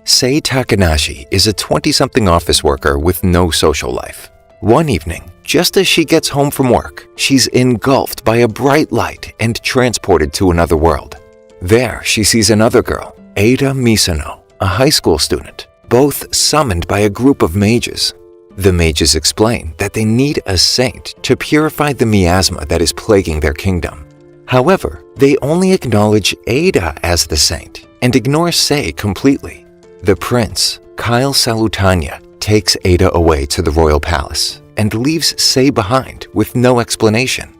Sei Takanashi is a 20-something office worker with no social life. One evening, just as she gets home from work, she's engulfed by a bright light and transported to another world. There, she sees another girl, Ada Misono, a high school student, both summoned by a group of mages. The mages explain that they need a saint to purify the miasma that is plaguing their kingdom. However, they only acknowledge Ada as the saint and ignore Sei completely. The prince, Kyle Salutanya, takes Ada away to the royal palace and leaves Sei behind with no explanation.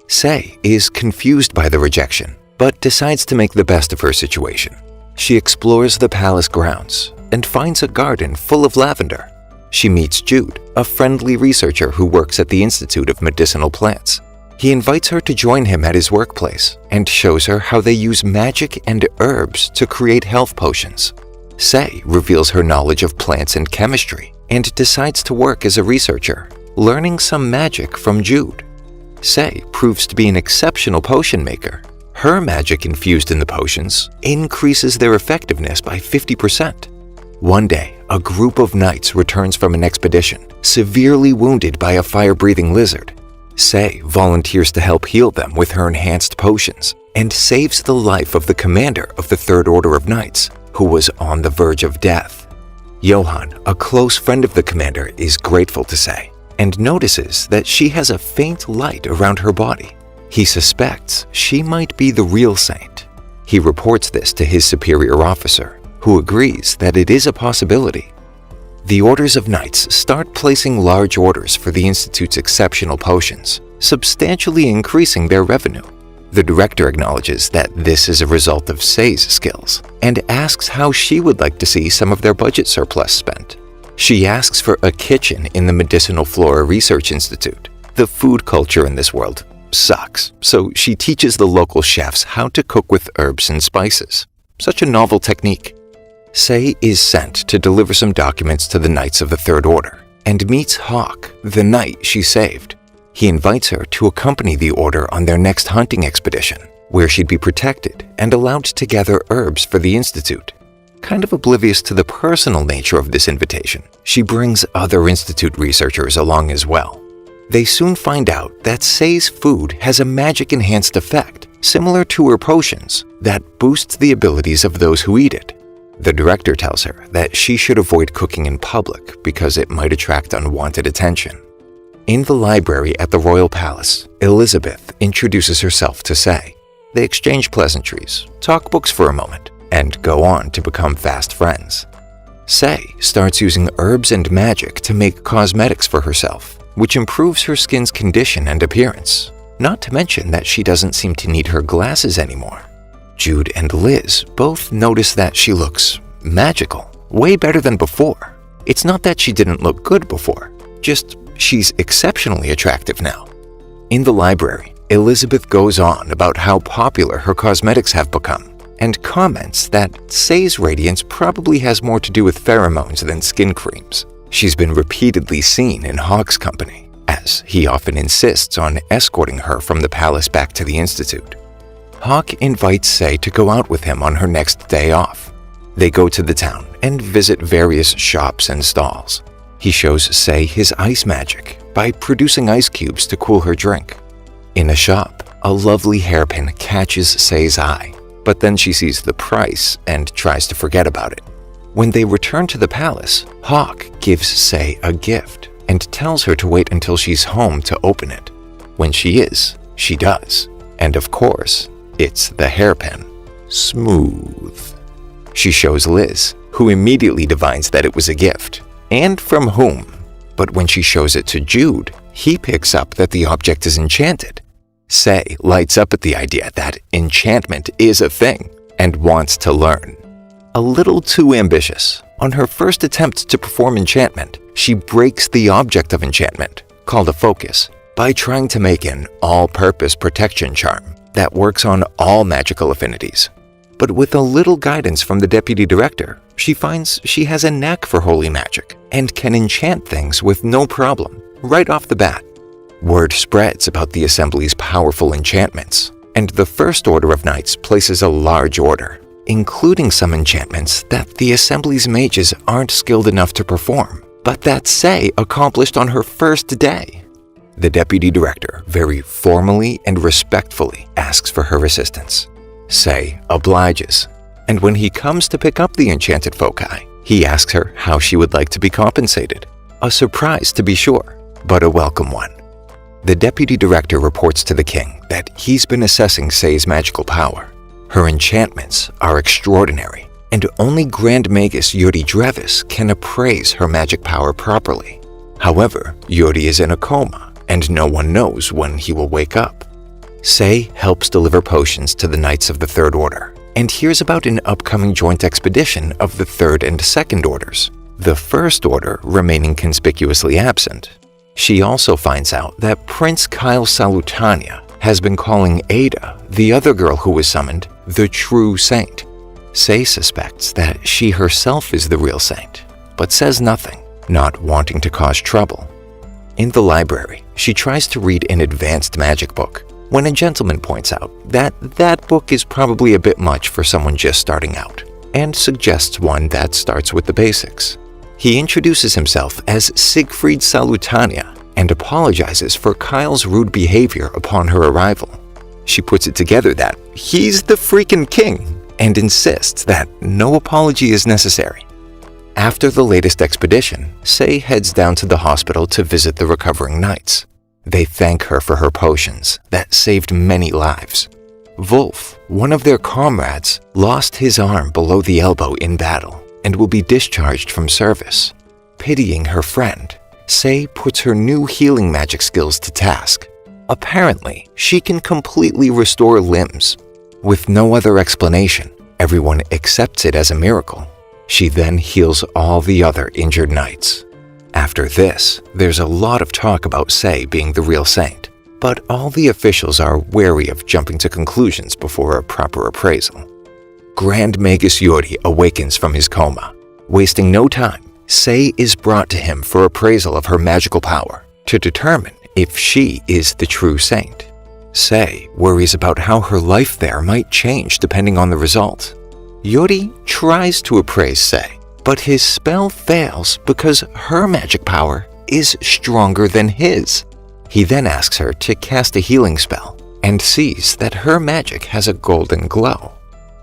Sei is confused by the rejection, but decides to make the best of her situation. She explores the palace grounds and finds a garden full of lavender. She meets Jude, a friendly researcher who works at the Institute of Medicinal Plants. He invites her to join him at his workplace and shows her how they use magic and herbs to create health potions. Sei reveals her knowledge of plants and chemistry and decides to work as a researcher, learning some magic from Jude. Sei proves to be an exceptional potion maker. Her magic infused in the potions increases their effectiveness by 50%. One day, a group of knights returns from an expedition, severely wounded by a fire-breathing lizard. Sei volunteers to help heal them with her enhanced potions and saves the life of the commander of the Third Order of Knights, who was on the verge of death. Johann, a close friend of the commander, is grateful to Sei and notices that she has a faint light around her body. He suspects she might be the real saint. He reports this to his superior officer, who agrees that it is a possibility. The orders of knights start placing large orders for the Institute's exceptional potions, substantially increasing their revenue. The director acknowledges that this is a result of Sei's skills and asks how she would like to see some of their budget surplus spent. She asks for a kitchen in the Medicinal Flora Research Institute. The food culture in this world sucks, so she teaches the local chefs how to cook with herbs and spices. Such a novel technique. Sei is sent to deliver some documents to the Knights of the Third Order and meets Hawk, the knight she saved. He invites her to accompany the order on their next hunting expedition, where she'd be protected and allowed to gather herbs for the Institute. Kind of oblivious to the personal nature of this invitation, she brings other Institute researchers along as well. They soon find out that Sei's food has a magic-enhanced effect, similar to her potions, that boosts the abilities of those who eat it. The director tells her that she should avoid cooking in public because it might attract unwanted attention. In the library at the royal palace, Elizabeth introduces herself to Sei. They exchange pleasantries, talk books for a moment, and go on to become fast friends. Sei starts using herbs and magic to make cosmetics for herself, which improves her skin's condition and appearance, not to mention that she doesn't seem to need her glasses anymore. Jude and Liz both notice that she looks magical, way better than before. It's not that she didn't look good before, just she's exceptionally attractive now. In the library, Elizabeth goes on about how popular her cosmetics have become and comments that Sei's radiance probably has more to do with pheromones than skin creams. She's been repeatedly seen in Hawk's company, as he often insists on escorting her from the palace back to the Institute. Hawk invites Sei to go out with him on her next day off. They go to the town and visit various shops and stalls. He shows Sei his ice magic by producing ice cubes to cool her drink. In a shop, a lovely hairpin catches Sei's eye, but then she sees the price and tries to forget about it. When they return to the palace, Hawk gives Sei a gift and tells her to wait until she's home to open it. When she is, she does. And of course, it's the hairpin. Smooth. She shows Liz, who immediately divines that it was a gift, and from whom. But when she shows it to Jude, he picks up that the object is enchanted. Sei lights up at the idea that enchantment is a thing and wants to learn. A little too ambitious, on her first attempt to perform enchantment, she breaks the object of enchantment, called a focus, by trying to make an all-purpose protection charm that works on all magical affinities. But with a little guidance from the deputy director, she finds she has a knack for holy magic and can enchant things with no problem, right off the bat. Word spreads about the assembly's powerful enchantments, and the First Order of Knights places a large order. including some enchantments that the Assembly's mages aren't skilled enough to perform, but that Sei accomplished on her first day. The deputy director very formally and respectfully asks for her assistance. Sei obliges, and when he comes to pick up the enchanted foci, he asks her how she would like to be compensated. A surprise to be sure, but a welcome one. The deputy director reports to the king that he's been assessing Sei's magical power. Her enchantments are extraordinary, and only Grand Magus Yuri Drevis can appraise her magic power properly. However, Yuri is in a coma, and no one knows when he will wake up. Sei helps deliver potions to the Knights of the Third Order, and hears about an upcoming joint expedition of the Third and Second Orders, the First Order remaining conspicuously absent. She also finds out that Prince Kyle Salutania has been calling Ada, the other girl who was summoned, the true saint. Sei suspects that she herself is the real saint, but says nothing, not wanting to cause trouble. In the library, she tries to read an advanced magic book, when a gentleman points out that that book is probably a bit much for someone just starting out, and suggests one that starts with the basics. He introduces himself as Siegfried Salutania and apologizes for Kyle's rude behavior upon her arrival. She puts it together that he's the freaking king and insists that no apology is necessary. After the latest expedition, Sei heads down to the hospital to visit the recovering knights. They thank her for her potions that saved many lives. Wolf, one of their comrades, lost his arm below the elbow in battle and will be discharged from service. Pitying her friend, Sei puts her new healing magic skills to task. Apparently, she can completely restore limbs. With no other explanation, everyone accepts it as a miracle. She then heals all the other injured knights. After this, there's a lot of talk about Sei being the real saint, but all the officials are wary of jumping to conclusions before a proper appraisal. Grand Magus Yuri awakens from his coma. Wasting no time, Sei is brought to him for appraisal of her magical power to determine if she is the true saint. Sei worries about how her life there might change depending on the result. Yuri tries to appraise Sei, but his spell fails because her magic power is stronger than his. He then asks her to cast a healing spell and sees that her magic has a golden glow.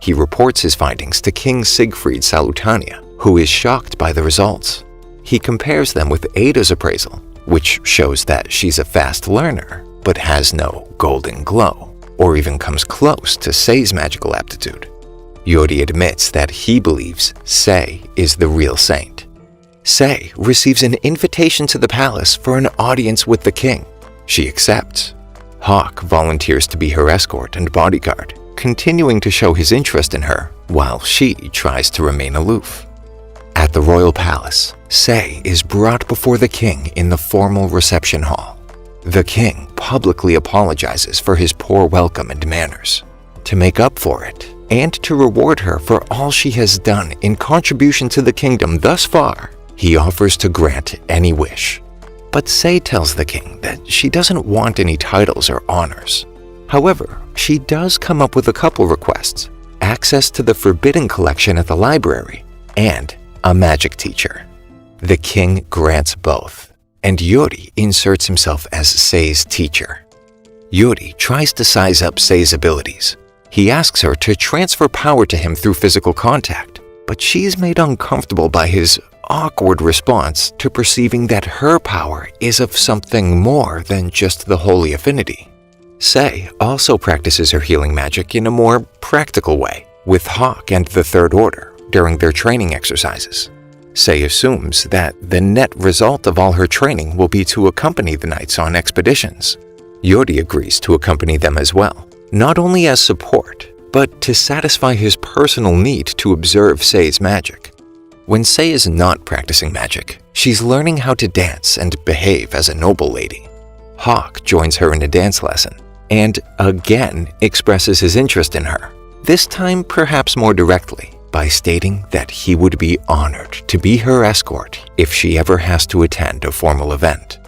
He reports his findings to King Siegfried Salutania, who is shocked by the results. He compares them with Ada's appraisal, which shows that she's a fast learner, but has no golden glow, or even comes close to Sei's magical aptitude. Yuri admits that he believes Sei is the real saint. Sei receives an invitation to the palace for an audience with the king. She accepts. Hawk volunteers to be her escort and bodyguard, continuing to show his interest in her while she tries to remain aloof. At the royal palace, Sei is brought before the king in the formal reception hall. The king publicly apologizes for his poor welcome and manners. To make up for it, and to reward her for all she has done in contribution to the kingdom thus far, he offers to grant any wish. But Sei tells the king that she doesn't want any titles or honors. However, she does come up with a couple requests: access to the forbidden collection at the library and a magic teacher. The king grants both, and Yuri inserts himself as Sei's teacher. Yuri tries to size up Sei's abilities. He asks her to transfer power to him through physical contact, but she's made uncomfortable by his awkward response to perceiving that her power is of something more than just the holy affinity. Sei also practices her healing magic in a more practical way with Hawk and the Third Order during their training exercises. Sei assumes that the net result of all her training will be to accompany the knights on expeditions. Yuri agrees to accompany them as well, not only as support, but to satisfy his personal need to observe Sei's magic. When Sei is not practicing magic, she's learning how to dance and behave as a noble lady. Hawk joins her in a dance lesson and again expresses his interest in her, this time perhaps more directly, by stating that he would be honored to be her escort if she ever has to attend a formal event.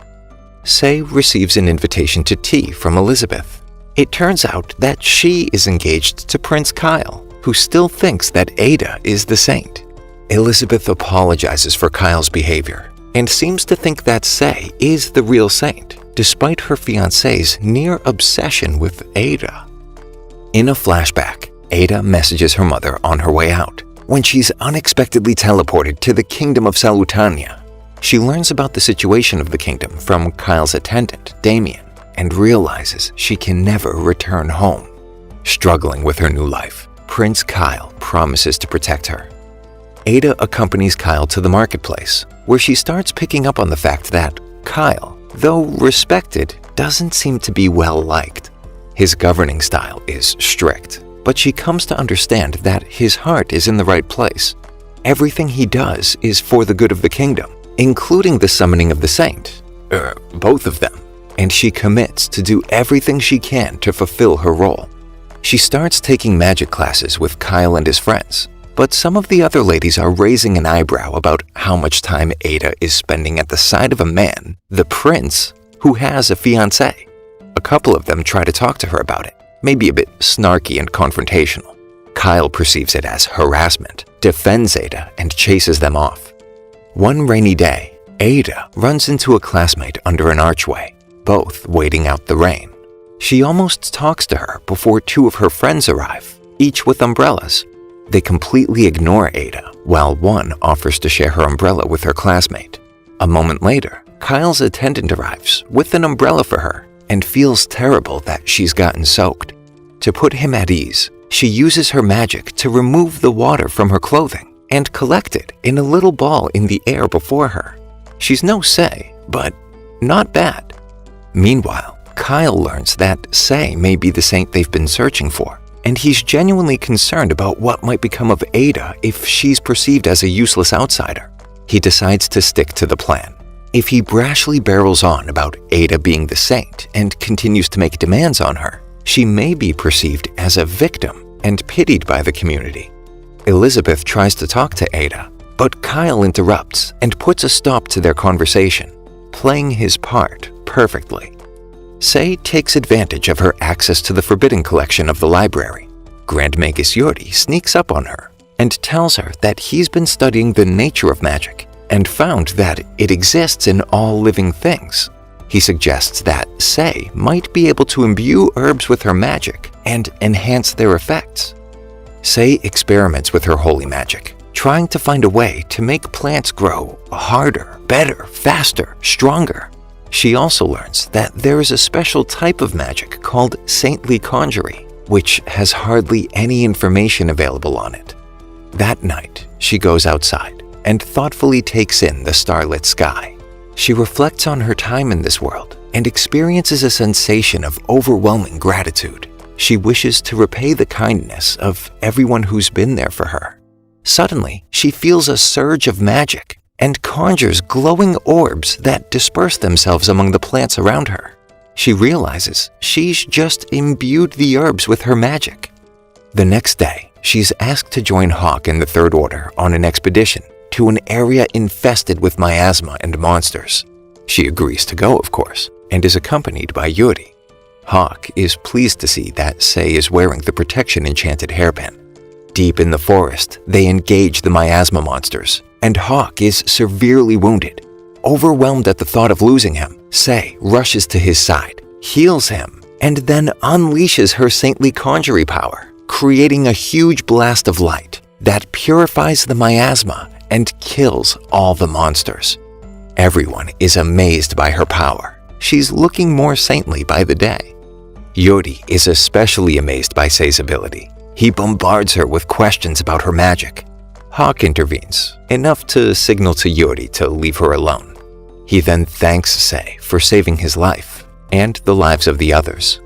Sei receives an invitation to tea from Elizabeth. It turns out that she is engaged to Prince Kyle, who still thinks that Ada is the saint. Elizabeth apologizes for Kyle's behavior and seems to think that Sei is the real saint, despite her fiancé's near obsession with Ada. In a flashback, Ada messages her mother on her way out when she's unexpectedly teleported to the kingdom of Salutania. She learns about the situation of the kingdom from Kyle's attendant, Damien, and realizes she can never return home. Struggling with her new life, Prince Kyle promises to protect her. Ada accompanies Kyle to the marketplace, where she starts picking up on the fact that Kyle, though respected, doesn't seem to be well liked. His governing style is strict, but she comes to understand that his heart is in the right place. Everything he does is for the good of the kingdom, including the summoning of the saint, both of them, and she commits to do everything she can to fulfill her role. She starts taking magic classes with Kyle and his friends, but some of the other ladies are raising an eyebrow about how much time Ada is spending at the side of a man, the prince, who has a fiancé. A couple of them try to talk to her about it, maybe a bit snarky and confrontational. Kyle perceives it as harassment, defends Ada, and chases them off. One rainy day, Ada runs into a classmate under an archway, both waiting out the rain. She almost talks to her before two of her friends arrive, each with umbrellas. They completely ignore Ada, while one offers to share her umbrella with her classmate. A moment later, Kyle's attendant arrives with an umbrella for her and feels terrible that she's gotten soaked. To put him at ease, she uses her magic to remove the water from her clothing and collect it in a little ball in the air before her. She's no Sei, but not bad. Meanwhile, Kyle learns that Sei may be the saint they've been searching for, and he's genuinely concerned about what might become of Ada if she's perceived as a useless outsider. He decides to stick to the plan. If he brashly barrels on about Ada being the saint and continues to make demands on her, she may be perceived as a victim and pitied by the community. Elizabeth tries to talk to Ada, but Kyle interrupts and puts a stop to their conversation, playing his part perfectly. Sei takes advantage of her access to the forbidden collection of the library. Grand Magus Yori sneaks up on her and tells her that he's been studying the nature of magic and found that it exists in all living things. He suggests that Sei might be able to imbue herbs with her magic and enhance their effects. Sei experiments with her holy magic, trying to find a way to make plants grow harder, better, faster, stronger. She also learns that there is a special type of magic called saintly conjuring, which has hardly any information available on it. That night, she goes outside and thoughtfully takes in the starlit sky. She reflects on her time in this world and experiences a sensation of overwhelming gratitude. She wishes to repay the kindness of everyone who's been there for her. Suddenly, she feels a surge of magic and conjures glowing orbs that disperse themselves among the plants around her. She realizes she's just imbued the herbs with her magic. The next day, she's asked to join Hawk and the Third Order on an expedition to an area infested with miasma and monsters. She agrees to go, of course, and is accompanied by Yuri. Hawk is pleased to see that Sei is wearing the protection enchanted hairpin. Deep in the forest, they engage the miasma monsters, and Hawk is severely wounded. Overwhelmed at the thought of losing him, Sei rushes to his side, heals him, and then unleashes her saintly conjuring power, creating a huge blast of light that purifies the miasma and kills all the monsters. Everyone is amazed by her power. She's looking more saintly by the day. Yori is especially amazed by Sei's ability. He bombards her with questions about her magic. Hawk intervenes, enough to signal to Yori to leave her alone. He then thanks Sei for saving his life and the lives of the others.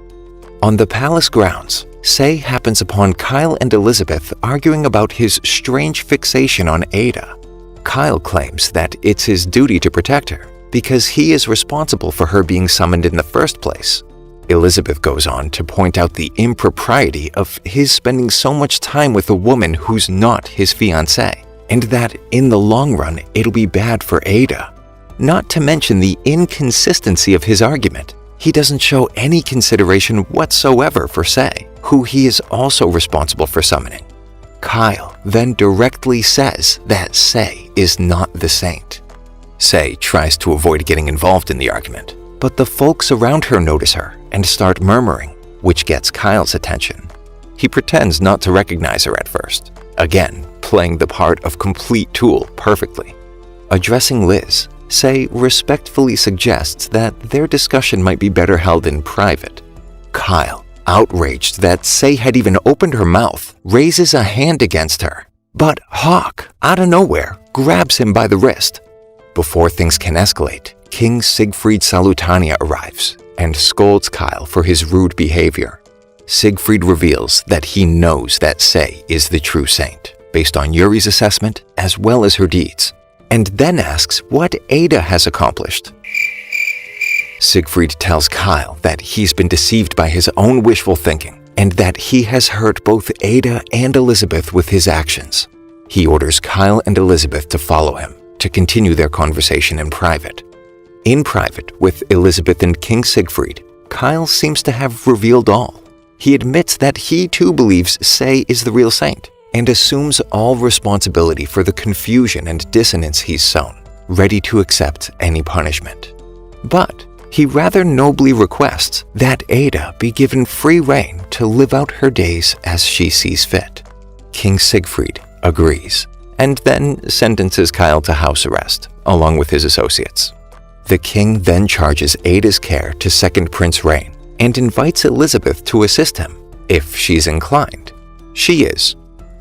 On the palace grounds, Sei happens upon Kyle and Elizabeth arguing about his strange fixation on Ada. Kyle claims that it's his duty to protect her because he is responsible for her being summoned in the first place. Elizabeth goes on to point out the impropriety of his spending so much time with a woman who's not his fiancée, and that in the long run it'll be bad for Ada. Not to mention the inconsistency of his argument. He doesn't show any consideration whatsoever for Sei, who he is also responsible for summoning. Kyle then directly says that Sei is not the saint. Sei tries to avoid getting involved in the argument, but the folks around her notice her and start murmuring, which gets Kyle's attention. He pretends not to recognize her at first, again playing the part of complete tool perfectly. Addressing Liz, Sei respectfully suggests that their discussion might be better held in private. Kyle, outraged that Sei had even opened her mouth, raises a hand against her, but Hawk, out of nowhere, grabs him by the wrist. Before things can escalate, King Siegfried Salutania arrives and scolds Kyle for his rude behavior. Siegfried reveals that he knows that Sei is the true saint, based on Yuri's assessment as well as her deeds, and then asks what Ada has accomplished. Siegfried tells Kyle that he's been deceived by his own wishful thinking and that he has hurt both Ada and Elizabeth with his actions. He orders Kyle and Elizabeth to follow him to continue their conversation in private. In private, with Elizabeth and King Siegfried, Kyle seems to have revealed all. He admits that he too believes Sei is the real saint and assumes all responsibility for the confusion and dissonance he's sown, ready to accept any punishment. But he rather nobly requests that Ada be given free rein to live out her days as she sees fit. King Siegfried agrees, and then sentences Kyle to house arrest, along with his associates. The king then charges Ada's care to second Prince Reign and invites Elizabeth to assist him, if she's inclined. She is.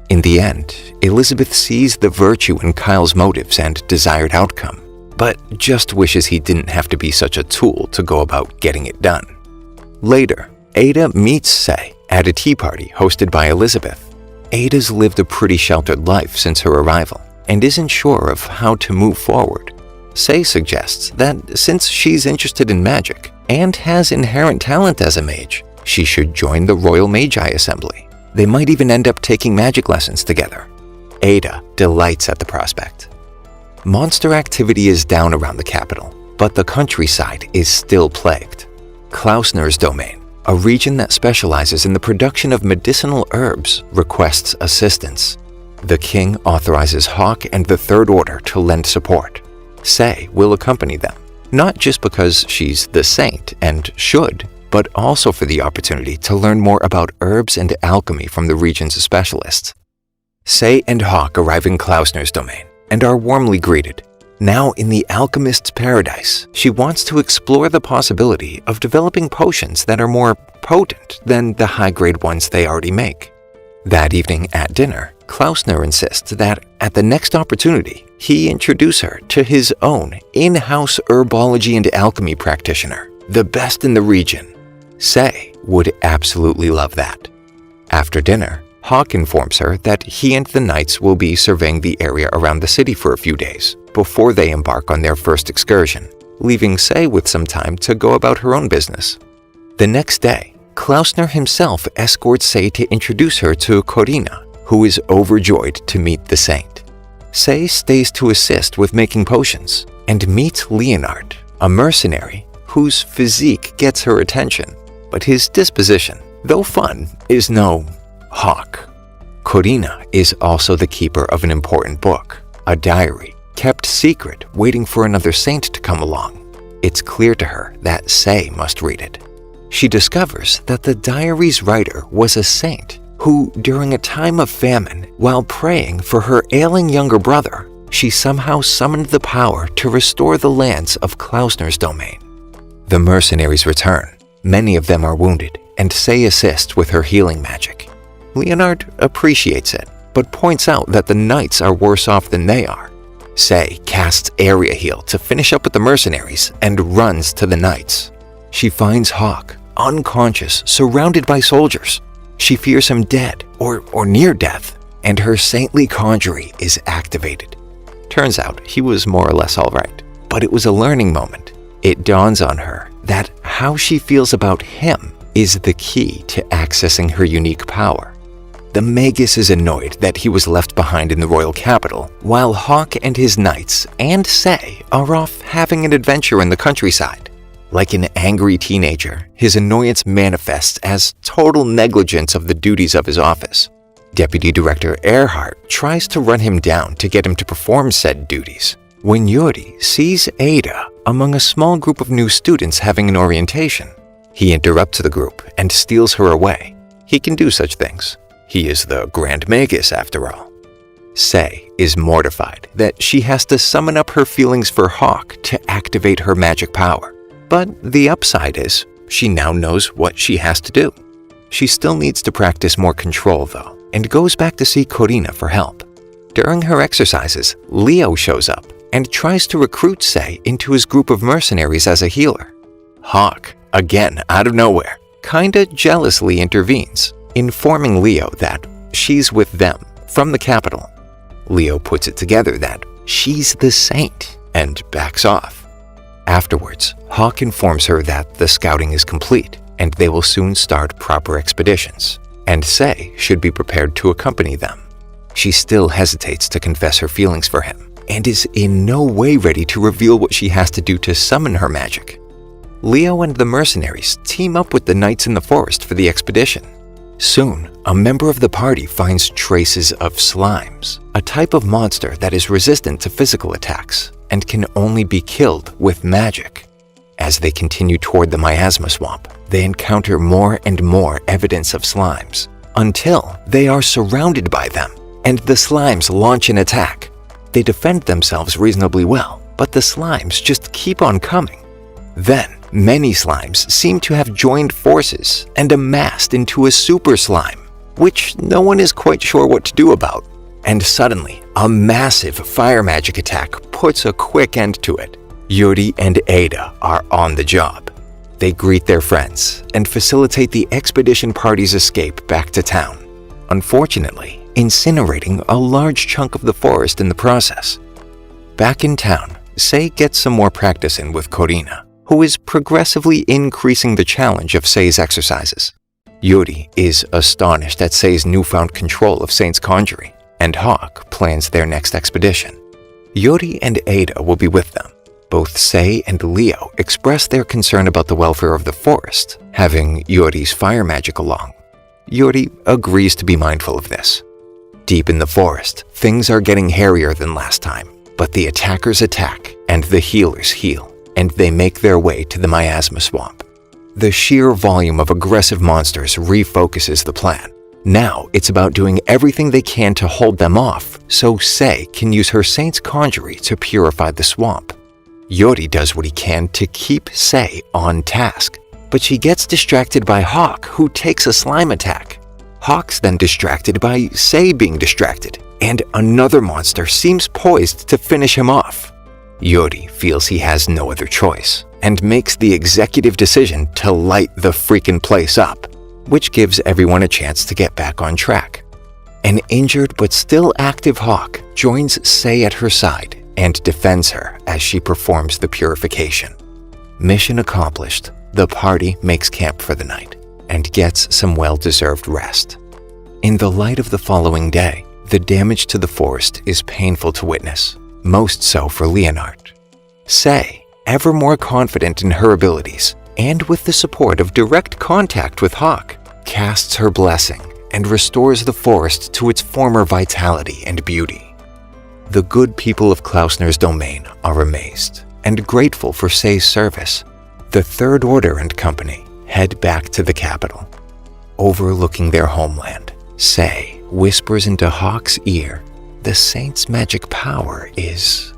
In the end, Elizabeth sees the virtue in Kyle's motives and desired outcome, but just wishes he didn't have to be such a tool to go about getting it done. Later, Ada meets Sei at a tea party hosted by Elizabeth. Ada's lived a pretty sheltered life since her arrival and isn't sure of how to move forward. Sei suggests that since she's interested in magic and has inherent talent as a mage, she should join the Royal Magi Assembly. They might even end up taking magic lessons together. Ada delights at the prospect. Monster activity is down around the capital, but the countryside is still plagued. Klausner's domain, a region that specializes in the production of medicinal herbs, requests assistance. The king authorizes Hawk and the Third Order to lend support. Sei will accompany them, not just because she's the saint and should, but also for the opportunity to learn more about herbs and alchemy from the region's specialists. Sei and Hawk arrive in Klausner's domain and are warmly greeted. Now in the alchemist's paradise, she wants to explore the possibility of developing potions that are more potent than the high-grade ones they already make. That evening at dinner, Klausner insists that at the next opportunity, he introduce her to his own in-house herbology and alchemy practitioner, the best in the region. Sei would absolutely love that. After dinner, Hawk informs her that he and the knights will be surveying the area around the city for a few days before they embark on their first excursion, leaving Sei with some time to go about her own business. The next day, Klausner himself escorts Sei to introduce her to Corina, who is overjoyed to meet the saint. Sei stays to assist with making potions and meets Leonard, a mercenary whose physique gets her attention, but his disposition, though fun, is no Hawk. Corina is also the keeper of an important book, a diary, kept secret waiting for another saint to come along. It's clear to her that Sei must read it. She discovers that the diary's writer was a saint who, during a time of famine, while praying for her ailing younger brother, she somehow summoned the power to restore the lands of Klausner's domain. The mercenaries return. Many of them are wounded, and Sei assists with her healing magic. Leonard appreciates it, but points out that the knights are worse off than they are. Sei casts Area Heal to finish up with the mercenaries and runs to the knights. She finds Hawk, unconscious, surrounded by soldiers. She fears him dead or near death, and her saintly conjuring is activated. Turns out he was more or less all right, but it was a learning moment. It dawns on her that how she feels about him is the key to accessing her unique power. The Magus is annoyed that he was left behind in the royal capital, while Hawk and his knights and Sei are off having an adventure in the countryside. Like an angry teenager, his annoyance manifests as total negligence of the duties of his office. Deputy Director Earhart tries to run him down to get him to perform said duties, when Yuri sees Ada among a small group of new students having an orientation. He interrupts the group and steals her away. He can do such things. He is the Grand Magus after all. Sei is mortified that she has to summon up her feelings for Hawk to activate her magic power. But the upside is, she now knows what she has to do. She still needs to practice more control though, and goes back to see Korina for help. During her exercises, Leo shows up and tries to recruit Sei into his group of mercenaries as a healer. Hawk, again out of nowhere, kinda jealously intervenes, informing Leo that she's with them from the capital. Leo puts it together that she's the saint and backs off. Afterwards, Hawk informs her that the scouting is complete and they will soon start proper expeditions, and Sei should be prepared to accompany them. She still hesitates to confess her feelings for him and is in no way ready to reveal what she has to do to summon her magic. Leo and the mercenaries team up with the knights in the forest for the expedition. Soon, a member of the party finds traces of slimes, a type of monster that is resistant to physical attacks and can only be killed with magic. As they continue toward the miasma swamp, they encounter more and more evidence of slimes, until they are surrounded by them, and the slimes launch an attack. They defend themselves reasonably well, but the slimes just keep on coming. Then, many slimes seem to have joined forces and amassed into a super slime, which no one is quite sure what to do about. And suddenly, a massive fire magic attack puts a quick end to it. Yuri and Ada are on the job. They greet their friends and facilitate the expedition party's escape back to town, unfortunately incinerating a large chunk of the forest in the process. Back in town, Sei gets some more practice in with Korina, who is progressively increasing the challenge of Sei's exercises. Yuri is astonished at Sei's newfound control of Saint's conjuring, and Hawk plans their next expedition. Yuri and Ada will be with them. Both Sei and Leo express their concern about the welfare of the forest, having Yuri's fire magic along. Yuri agrees to be mindful of this. Deep in the forest, things are getting hairier than last time, but the attackers attack and the healers heal, and they make their way to the miasma swamp. The sheer volume of aggressive monsters refocuses the plan. Now it's about doing everything they can to hold them off so Sei can use her Saint's conjuring to purify the swamp. Yuri does what he can to keep Sei on task, but she gets distracted by Hawk, who takes a slime attack. Hawk's then distracted by Sei being distracted, and another monster seems poised to finish him off. Yuri feels he has no other choice and makes the executive decision to light the freaking place up, which gives everyone a chance to get back on track. An injured but still active Hawk joins Sei at her side and defends her as she performs the purification. Mission accomplished, the party makes camp for the night and gets some well-deserved rest. In the light of the following day, the damage to the forest is painful to witness, most so for Leonard. Sei, ever more confident in her abilities, and with the support of direct contact with Hawk, casts her blessing and restores the forest to its former vitality and beauty. The good people of Klausner's domain are amazed and grateful for Sei's service. The Third Order and company head back to the capital. Overlooking their homeland, Sei whispers into Hawk's ear, the Saint's magic power is